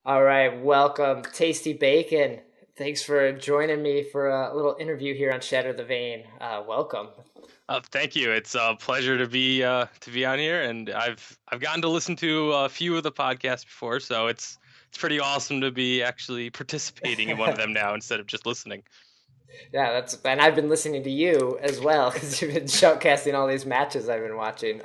All right, welcome, TastyBacon. Thanks for joining me for a little interview here on Shatter the Vain. Welcome. Thank you. It's a pleasure to be on here, and I've gotten to listen to a few of the podcasts before, so it's pretty awesome to be actually participating in one of them now instead of just listening. Yeah, and I've been listening to you as well because you've been shoutcasting all these matches I've been watching.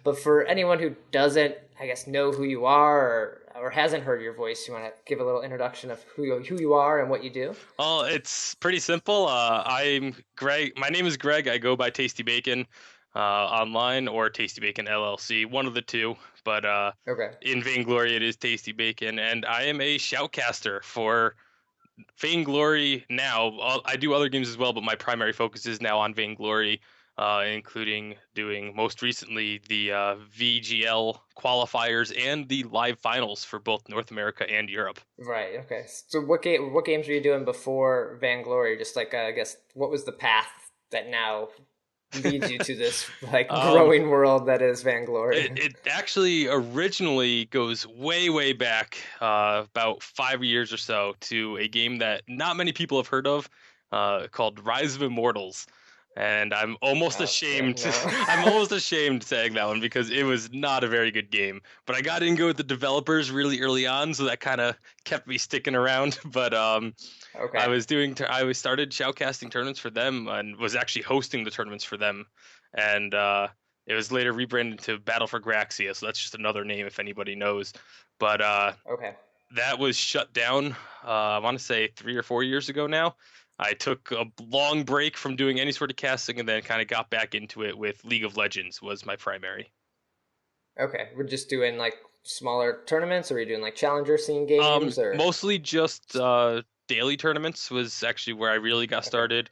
But for anyone who doesn't, I guess, know who you are or hasn't heard your voice, you want to give a little introduction of who you are and what you do? Well, it's pretty simple. I'm Greg. My name is Greg. I go by Tasty Bacon online or Tasty Bacon LLC, one of the two. But Okay. in Vainglory, it is Tasty Bacon, and I am a shoutcaster for Vainglory now. I do other games as well, but my primary focus is now on Vainglory, including doing most recently the VGL qualifiers and the live finals for both North America and Europe. Right. Okay. So what games were you doing before Vainglory? Just like I guess what was the path that now leads you to this like Um, growing world that is Vainglory? it actually originally goes way back, about 5 years or so, to a game that not many people have heard of, called Rise of Immortals. And I'm almost Okay. ashamed No. I'm almost ashamed saying that one because it was not a very good game. But I got in good with the developers really early on, so that kind of kept me sticking around. But Okay. I was started shoutcasting tournaments for them and was actually hosting the tournaments for them. And it was later rebranded to Battle for Graxia, so that's just another name if anybody knows. But Okay. that was shut down. I want to say 3 or 4 years ago now. I took a long break from doing any sort of casting, and then kind of got back into it with League of Legends was my primary. Okay. We're just doing like smaller tournaments, or are you doing like challenger scene games, or Mostly just daily tournaments was actually where I really got okay. started.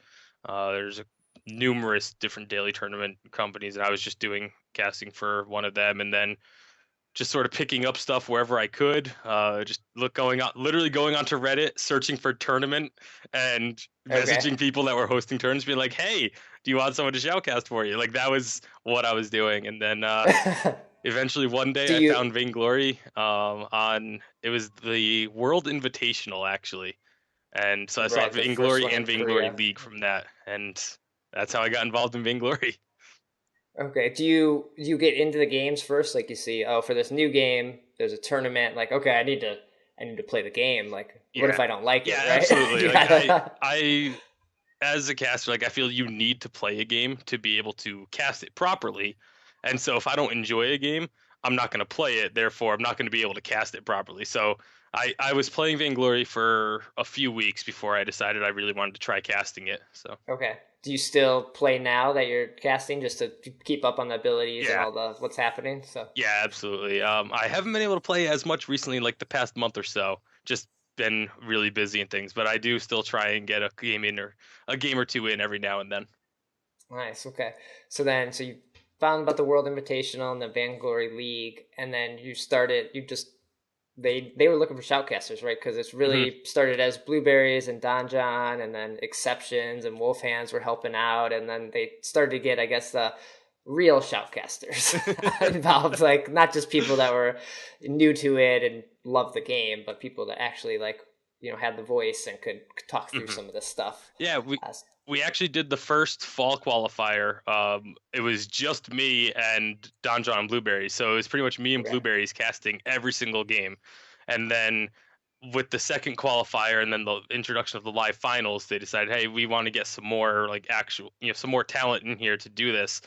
There's numerous different daily tournament companies, and I was just doing casting for one of them, and then just sort of picking up stuff wherever I could. Just literally going onto Reddit, searching for tournament, and Okay. messaging people that were hosting tournaments, being like, "Hey, do you want someone to shoutcast for you?" Like that was what I was doing, and then eventually one day Do I you? found Vainglory on it was the World Invitational actually, and so I saw Right. The first Vainglory one and in Vainglory Korea. League from that, and that's how I got involved in Vainglory. Okay. Do you get into the games first? Like you see, oh, for this new game, there's a tournament. Like, okay, I need to play the game. Like, what if Yeah, I don't like it? yeah, Right? absolutely. You Like gotta. I as a caster, like I feel you need to play a game to be able to cast it properly. And so if I don't enjoy a game, I'm not going to play it. Therefore, I'm not going to be able to cast it properly. So I was playing Vainglory for a few weeks before I decided I really wanted to try casting it. So Okay. Do you still play now that you're casting just to keep up on the abilities and yeah, all the what's happening? So yeah, absolutely. I haven't been able to play as much recently, like the past month or so. Just been really busy and things, but I do still try and get a game in or a game or two in every now and then. nice. Okay. So you found about the World Invitational and the Vainglory League, and then you started. You just they were looking for shoutcasters, right? Because it's Hmm. really started as Blueberries and Donjon, and then Exceptions and Wolf Hands were helping out, and then they started to get, I guess, the real shoutcasters involved, like not just people that were new to it and loved the game, but people that actually like had the voice and could talk through Hmm. some of this stuff. Yeah, Uh, we actually did the first fall qualifier. It was just me and Don John and Blueberries, so it was pretty much me and okay. Blueberries casting every single game. And then with the second qualifier and then the introduction of the live finals, they decided, hey, we want to get some more like actual, some more talent in here to do this,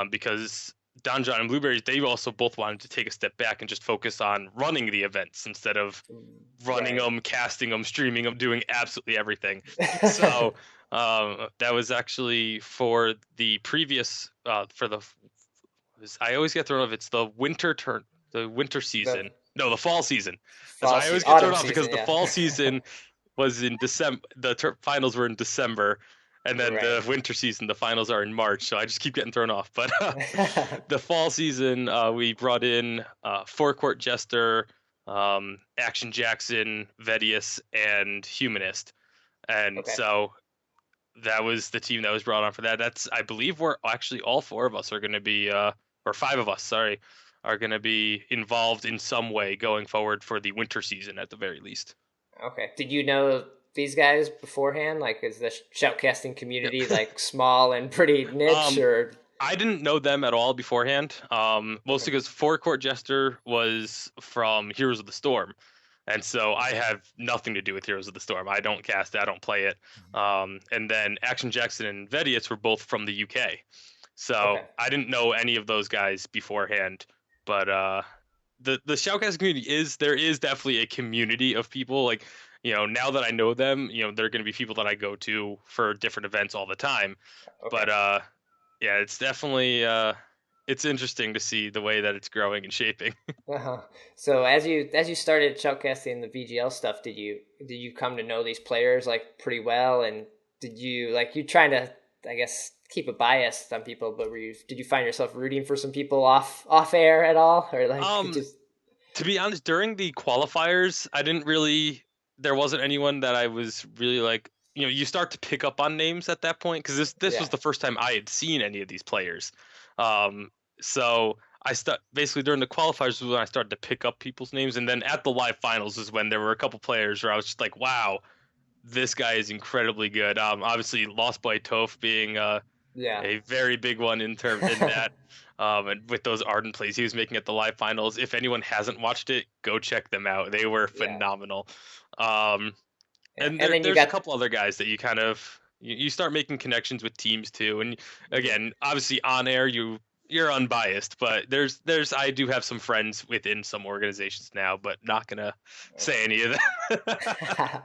because Don John and Blueberries, they also both wanted to take a step back and just focus on running the events instead of running Right. them, casting them, streaming them, doing absolutely everything. So that was actually for the previous for the I always get thrown off. It's the winter The season. No, the fall season. So fall I always season, get thrown autumn off because season, the yeah. fall season was in December. The finals were in December, and then Right. the winter season, the finals are in March. So I just keep getting thrown off. But the fall season, we brought in Forecourt Jester, Action Jackson, Vedius, and Humanist. And Okay. so that was the team that was brought on for that. That's I believe we're actually all four of us are going to be or five of us, sorry, are going to be involved in some way going forward for the winter season at the very least. Okay. Did you know these guys beforehand? Like, is the shoutcasting community like small and pretty niche, Um, or? I didn't know them at all beforehand. Mostly because Forecourt Jester was from Heroes of the Storm, and so I have nothing to do with Heroes of the Storm. I don't cast it, I don't play it. And then Action Jackson and Vedius were both from the UK, so Okay. I didn't know any of those guys beforehand. But the shoutcasting community is definitely a community of people. Like, now that I know them, they're going to be people that I go to for different events all the time. Okay. But yeah, it's definitely it's interesting to see the way that it's growing and shaping. Uh-huh. So as you started shoutcasting the VGL stuff, did you come to know these players like pretty well, and did you like you trying to, I guess, keep a bias on people, but did you find yourself rooting for some people off air at all, or like Um, just? to be honest, during the qualifiers, I didn't really. There wasn't anyone that I was really like. You start to pick up on names at that point because this Yeah. was the first time I had seen any of these players. Um, so I basically during the qualifiers was when I started to pick up people's names, and then at the live finals is when there were a couple players where I was just like, wow, this guy is incredibly good. Obviously, Lost by Toph being Yeah. a very big one in that. And with those Arden plays he was making at the live finals, if anyone hasn't watched it, go check them out. They were Yeah. phenomenal. Um, Yeah. and And then you there's a got. couple other guys that you kind of you start making connections with teams too. And Mhm. again, obviously on air you're unbiased, but there's I do have some friends within some organizations now, but not gonna say any of that. Okay.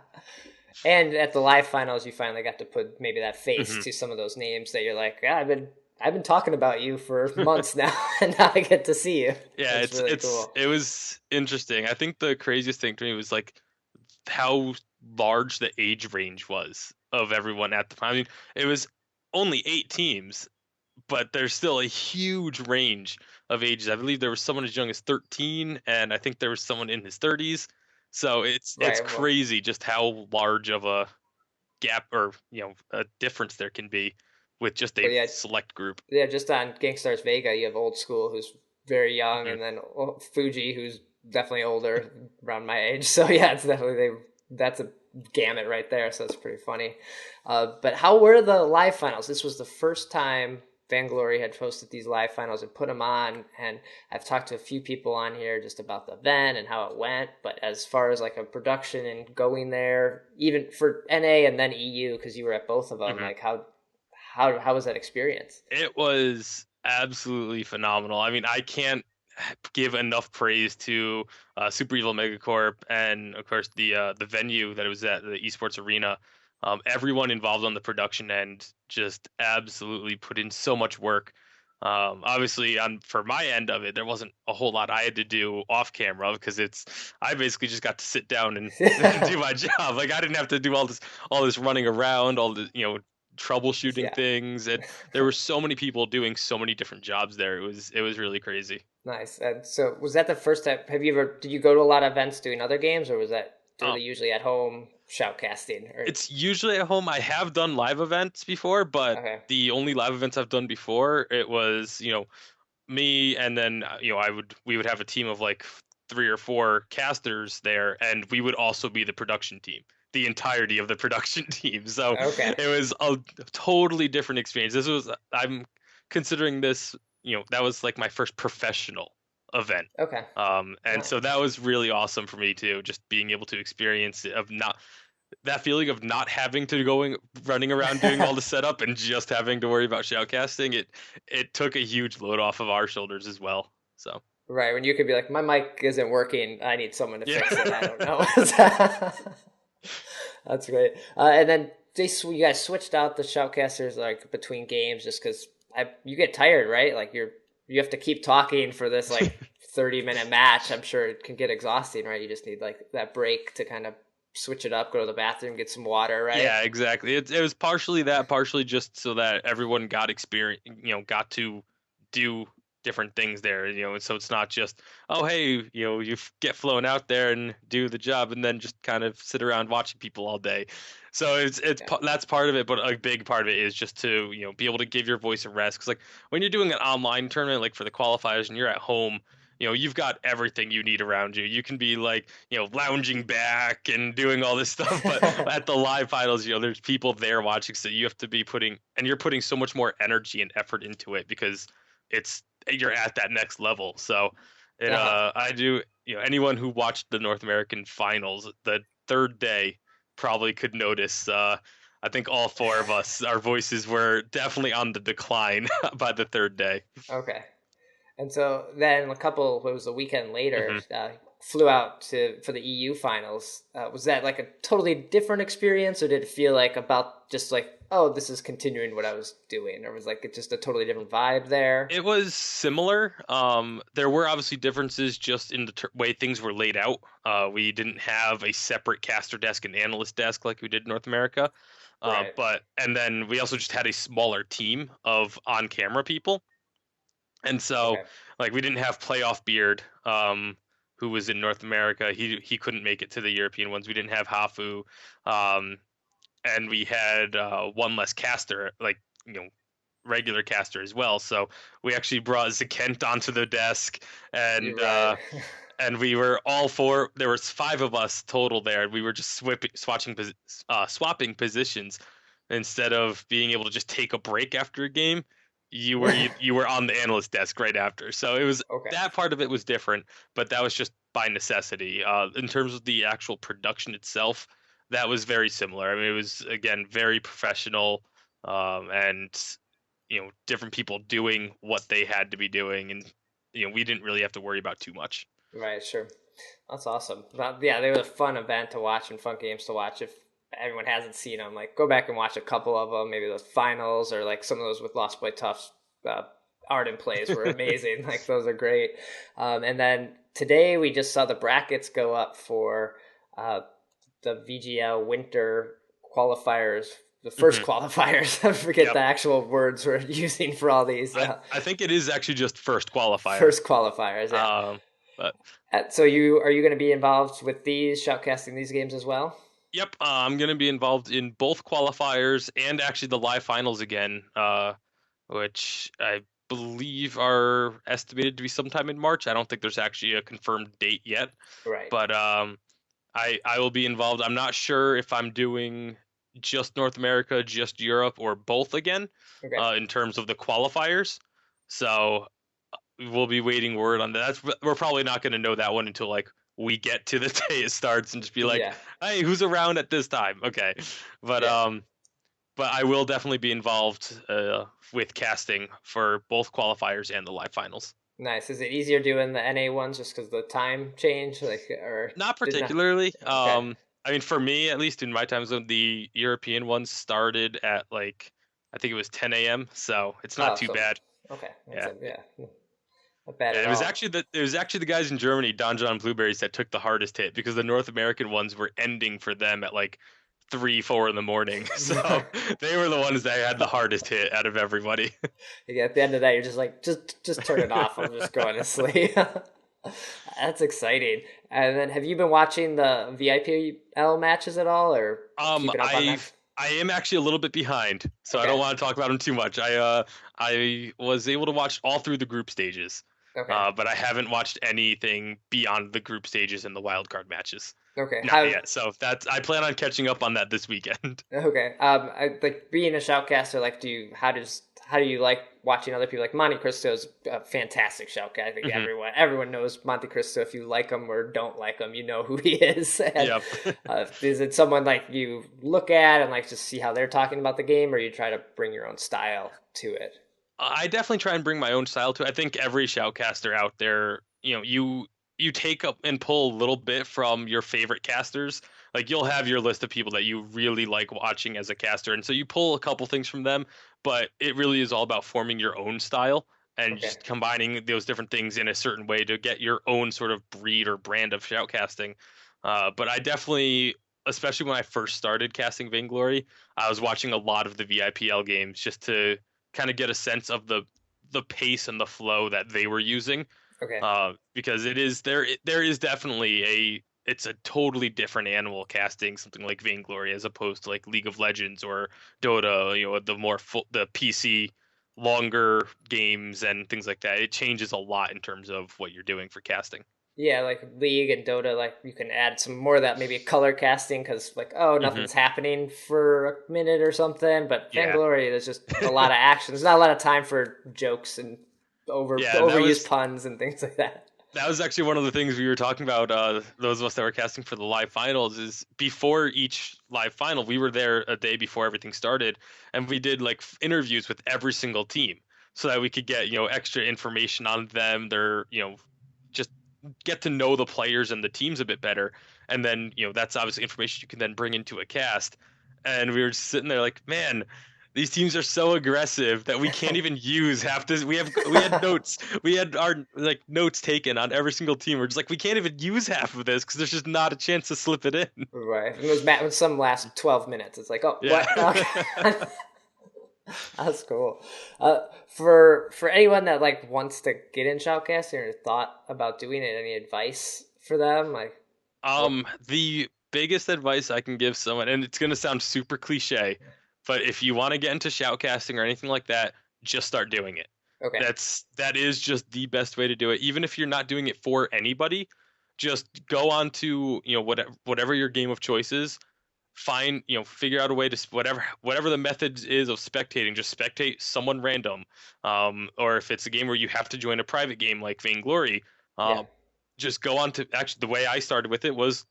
And at the live finals, you finally got to put maybe that face Mhm. to some of those names that you're like, yeah, I've been talking about you for months now, and now I get to see you. Yeah, That's really cool. it was interesting. I think the craziest thing to me was like how large the age range was of everyone at the time. I mean, it was only 8 teams, but there's still a huge range of ages. I believe there was someone as young as 13, and I think there was someone in his 30s. So it's Right. Well, crazy just how large of a gap or a difference there can be with just a but yeah, select group. yeah. Just on Gangstars Vega, you have old school who's very young, Mhm. and then Fuji who's definitely older, around my age. So yeah, it's definitely that's a gamut right there. So it's pretty funny. But how were the live finals? This was the first time Vainglory had hosted these live finals and put them on. And I've talked to a few people on here just about the event and how it went. But as far as like a production and going there, even for NA and then EU, because you were at both of them, Mhm. like how was that experience? It was absolutely phenomenal. I mean, I can't give enough praise to Super Evil Megacorp and of course the venue that it was at, the esports arena. Everyone involved on the production end just absolutely put in so much work. Obviously, on for my end of it, there wasn't a whole lot I had to do off camera because I basically just got to sit down and, and do my job. Like I didn't have to do all this running around, all the troubleshooting Yeah. things, and there were so many people doing so many different jobs there. It was really crazy. Nice. And so was that the first time? Did you go to a lot of events doing other games, or was that Um, really usually at home shoutcasting? Or it's usually at home. I have done live events before, but okay, the only live events I've done before, it was, me and then, we would have a team of like 3 or 4 casters there, and we would also be the production team, the entirety of the production team. So okay, it was a totally different experience. I'm considering this, that was like my first professional event. okay. And Nice. so that was really awesome for me too, just being able to experience it, of not that feeling of not having to running around doing all the setup and just having to worry about shoutcasting. It took a huge load off of our shoulders as well. So Right, when you could be like, my mic isn't working. I need someone to yeah. fix it. I don't know. That's great. And then you guys switched out the shoutcasters like between games just because you get tired, right? Like you have to keep talking for this like 30-minute match. I'm sure it can get exhausting, right? You just need like that break to kind of switch it up, go to the bathroom, get some water, right? Yeah, exactly. It was partially that, partially just so that everyone got experience, got to do different things there, and so it's not just, oh, hey, get flown out there and do the job and then just kind of sit around watching people all day. So Yeah. that's part of it, but a big part of it is just to, be able to give your voice a rest. Because like when you're doing an online tournament, like for the qualifiers, and you're at home, you've got everything you need around you. You can be like, lounging back and doing all this stuff, but at the live finals, there's people there watching, so you have to be you're putting so much more energy and effort into it because you're at that next level. So Uh-huh. I do, anyone who watched the North American finals, the third day probably could notice, I think all four of us, our voices were definitely on the decline by the third day. Okay. And so then it was a weekend later, Hmm. flew out for the EU finals. Was that like a totally different experience, or did it feel like about just like, oh, this is continuing what I was doing, or was like it just a totally different vibe there? It was similar. There were obviously differences just in the way things were laid out. We didn't have a separate caster desk and analyst desk like we did in North America. Right. And then we also just had a smaller team of on-camera people. And so, Okay. like, we didn't have Playoff Beard, who was in North America. He couldn't make it to the European ones. We didn't have Hafu, um, and we had one less caster, like, regular caster as well. So we actually brought Zakent onto the desk, and You're right. uh, and we were all four. There was five of us total there, and we were just swapping positions instead of being able to just take a break after a game. You were on the analyst desk right after, so it was Okay. that part of it was different, but that was just by necessity. In terms of the actual production itself, that was very similar. I mean, it was again very professional, and different people doing what they had to be doing, and we didn't really have to worry about too much. Right. Sure. That's awesome. Yeah, they were a fun event to watch and fun games to watch. If everyone hasn't seen them, like go back and watch a couple of them. Maybe those finals or like some of those with Lost Boy Tough's uh, art and plays were amazing. Like those are great. And then today we just saw the brackets go up for uh, the VGL Winter qualifiers. The first Hmm. qualifiers. I forget Yep. the actual words we're using for all these I think it is actually just first qualifier. first qualifiers. Yeah. Um, but So you are you going to be involved with these shoutcasting these games as well? yep, I'm going to be involved in both qualifiers and actually the live finals again, which I believe are estimated to be sometime in March. I don't think there's actually a confirmed date yet, Right. but I will be involved. I'm not sure if I'm doing just North America, just Europe, or both again, Okay. in terms of the qualifiers. So we'll be waiting word on that. We're probably not going to know that one until like we get to the day it starts and just be like, Yeah. hey, who's around at this time? Okay, but Yeah. um, but I will definitely be involved with casting for both qualifiers and the live finals. Nice. Is it easier doing the NA ones just because the time change, like, or Not did not? particularly. Okay. I mean, for me, at least in my time zone, the European ones started at like I think it was 10 a.m. So it's not Oh, too so bad. okay. That's Yeah. a, yeah, not bad Yeah, at it was all. actually the guys in Germany, Don John Blueberries, that took the hardest hit because the North American ones were ending for them at like 3, 4 in the morning. So they were the ones that had the hardest hit out of everybody. Yeah, at the end of that, you're just like, just turn it off. I'm just going to sleep. That's exciting. And then, have you been watching the VIPL matches at all, or Um, keeping up on them? I I am actually a little bit behind, so I Okay. don't want to talk about them too much. I was able to watch all through the group stages, Okay. but I haven't watched anything beyond the group stages and the wild card matches. Okay. Not How yet. So that's I plan on catching up on that this weekend. Okay. Like being a shoutcaster, like, how do you like watching other people? Like Monte Cristo's a fantastic shoutcaster. I think Hmm. everyone knows Monte Cristo. If you like him or don't like him, you know who he is. And Yep. is it someone like you look at and like just see how they're talking about the game, or you try to bring your own style to it? I definitely try and bring my own style to it. I think every shoutcaster out there, you take up and pull a little bit from your favorite casters. Like you'll have your list of people that you really like watching as a caster, and so you pull a couple things from them, but it really is all about forming your own style and Okay. just combining those different things in a certain way to get your own sort of breed or brand of shoutcasting. But I definitely, especially when I first started casting Vainglory, I was watching a lot of the VIPL games just to kind of get a sense of the pace and the flow that they were using, Okay. because there is definitely it's a totally different animal casting something like Vainglory as opposed to like League of Legends or Dota, the more the PC longer games and things like that. It changes a lot in terms of what you're doing for casting. Yeah, like League and Dota, like you can add some more of that, maybe color casting, because like, oh, Hmm. nothing's happening for a minute or something. But Yeah. Vainglory, there's just a lot of action. There's not a lot of time for jokes and Yeah, and overused puns and things like that. that was actually one of the things we were talking about. Those of us that were casting for the live finals is before each live final, we were there a day before everything started, and we did like interviews with every single team so that we could get extra information on them. Their just get to know the players and the teams a bit better, and then that's obviously information you can then bring into a cast. And we were just sitting there like, man, these teams are so aggressive that we can't even use half this. We had notes. We had our like notes taken on every single team. We're just like we can't even use half of this because there's just not a chance to slip it in. Right. It was some last 12 minutes. It's like, oh, Yeah. what? Okay. That's cool. For anyone that like wants to get in shoutcasting or thought about doing it, any advice for them? Like, what? The biggest advice I can give someone, and it's gonna sound super cliche, but if you want to get into shoutcasting or anything like that, just start doing it. Okay. That is just the best way to do it. Even if you're not doing it for anybody, just go on to whatever your game of choice is. Find figure out a way to whatever the method is of spectating. Just spectate someone random, or if it's a game where you have to join a private game like Vainglory, Yeah. just go on to actually the way I started with it was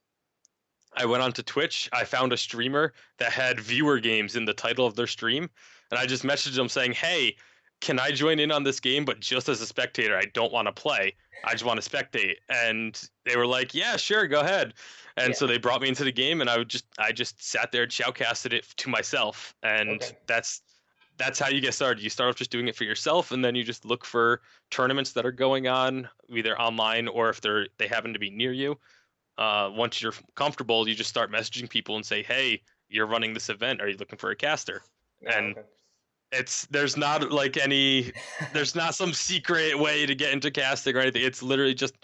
I went onto Twitch. I found a streamer that had viewer games in the title of their stream, and I just messaged them saying, "Hey, can I join in on this game, but just as a spectator? I don't want to play. I just want to spectate." And they were like, "Yeah, sure, go ahead." And Yeah. so they brought me into the game, and I just sat there and shoutcasted it to myself, and Okay. that's how you get started. You start off just doing it for yourself, and then you just look for tournaments that are going on, either online or if they happen to be near you. Once you're comfortable, you just start messaging people and say, "Hey, you're running this event. Are you looking for a caster?" Oh, And okay. there's not like there's not some secret way to get into casting or anything. It's literally just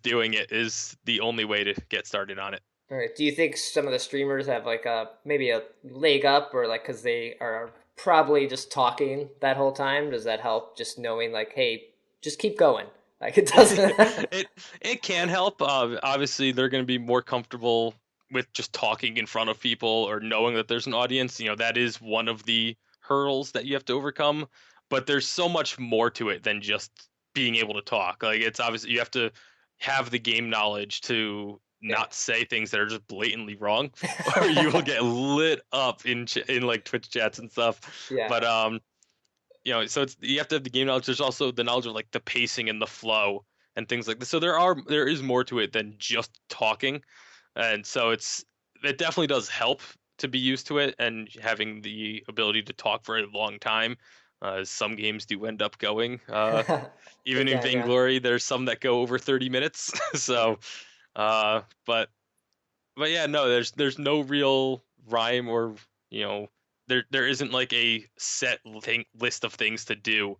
doing it is the only way to get started on it. All right. Do you think some of the streamers have like a maybe a leg up, or like because they are probably just talking that whole time? Does that help? Just knowing like, hey, just keep going. Like it doesn't. it it can help. Obviously, they're going to be more comfortable with just talking in front of people or knowing that there's an audience. That is one of the hurdles that you have to overcome. But there's so much more to it than just being able to talk. Like it's obviously you have to have the game knowledge to Yeah. not say things that are just blatantly wrong, or you will get lit up in like Twitch chats and stuff. Yeah. But so you have to have the game knowledge. There's also the knowledge of like the pacing and the flow and things like this. So there is more to it than just talking, and so it definitely does help to be used to it and having the ability to talk for a long time. Some games do end up going. They Even in can, yeah. Vainglory, there's some that go over 30 minutes. So, uh, but yeah, no, there's no real rhyme or you know there isn't like a set list of things to do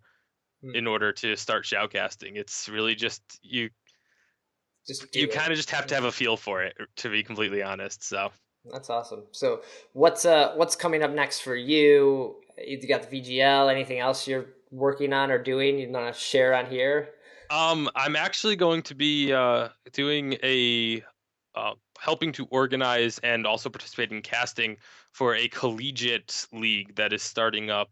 Hmm. in order to start shoutcasting. It's really just Just you do it. kind of just have to have a feel for it, to be completely honest. So That's awesome. So what's coming up next for you? You got the VGL, anything else you're working on or doing you want to share on here? I'm actually going to be doing a helping to organize and also participate in casting for a collegiate league that is starting up,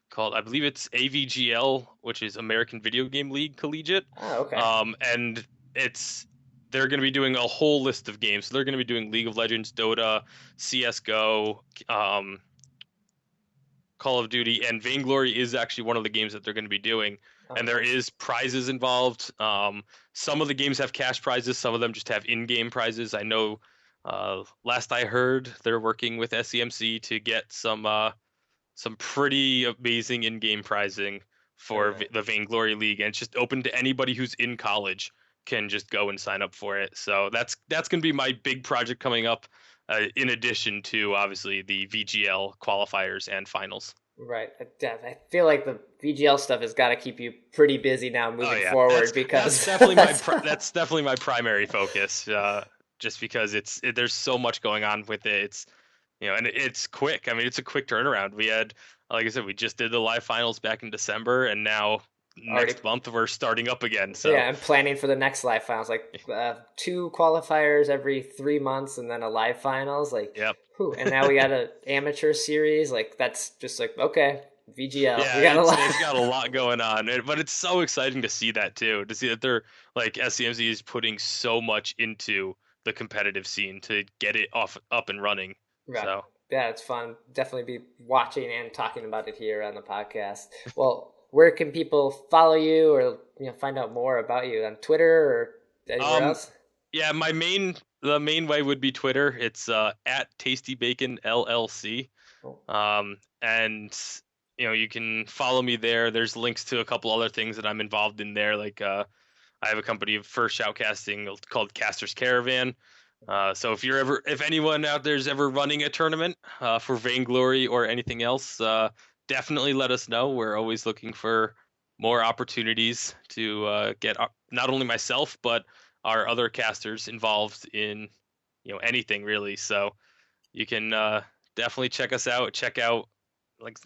called, I believe it's AVGL, which is American Video Game League Collegiate. Oh, okay. And it's they're going to be doing a whole list of games. So they're going to be doing League of Legends, Dota, CS:GO, Call of Duty, and Vainglory is actually one of the games that they're going to be doing. Oh, And there nice. is prizes involved. Some of the games have cash prizes. Some of them just have in-game prizes. I know. Last I heard, they're working with SEMC to get some pretty amazing in-game prizing Very for nice. the Vainglory League, and it's just open to anybody who's in college can just go and sign up for it. So that's going to be my big project coming up, in addition to obviously the VGL qualifiers and finals. Right. I feel like the VGL stuff has got to keep you pretty busy now Oh moving yeah, forward that's because definitely that's definitely my primary focus. Just because there's so much going on with it. It's and it's quick. I mean, it's a quick turnaround. We had like I said, we just did the live finals back in December, and now Already, next month we're starting up again. So yeah, I'm planning for the next live finals, like 2 qualifiers every 3 months, and then a live finals. Like, yep. whew. And now we got an amateur series. Like, that's just like, okay, VGL. Yeah, We got a it's lot. got a lot going on, but it's so exciting to see that too. To see that they're like SCMZ is putting so much into the competitive scene to get it up and running. Right. So Yeah, it's fun. Definitely be watching and talking about it here on the podcast. Well, where can people follow you or find out more about you on Twitter or anywhere um else? yeah, the main way would be Twitter. It's at TastyBacon LLC. Oh, And you can follow me there. There's links to a couple other things that I'm involved in there. Like I have a company for shoutcasting called Caster's Caravan. So if anyone out there's ever running a tournament for Vainglory or anything else, definitely let us know. We're always looking for more opportunities to get not only myself but our other casters involved in anything really. So you can definitely check us out. Check out like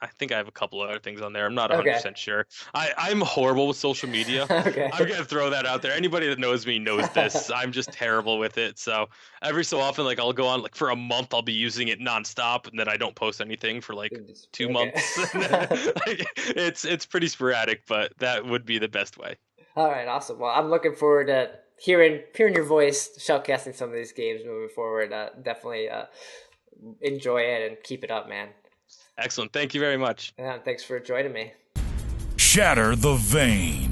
I think I have a couple other things on there. I'm not okay. 100% sure. I'm horrible with social media. I'm Okay. gonna throw that out there. Anybody that knows me knows this. I'm just terrible with it. So every so often, like I'll go on like for a month, I'll be using it nonstop, and then I don't post anything for like two Okay. months. And then, like, it's pretty sporadic, but that would be the best way. All right, awesome. Well, I'm looking forward to hearing your voice, shoutcasting some of these games moving forward. Definitely enjoy it and keep it up, man. Excellent. Thank you very much. Yeah, thanks for joining me. Shatter the Vain.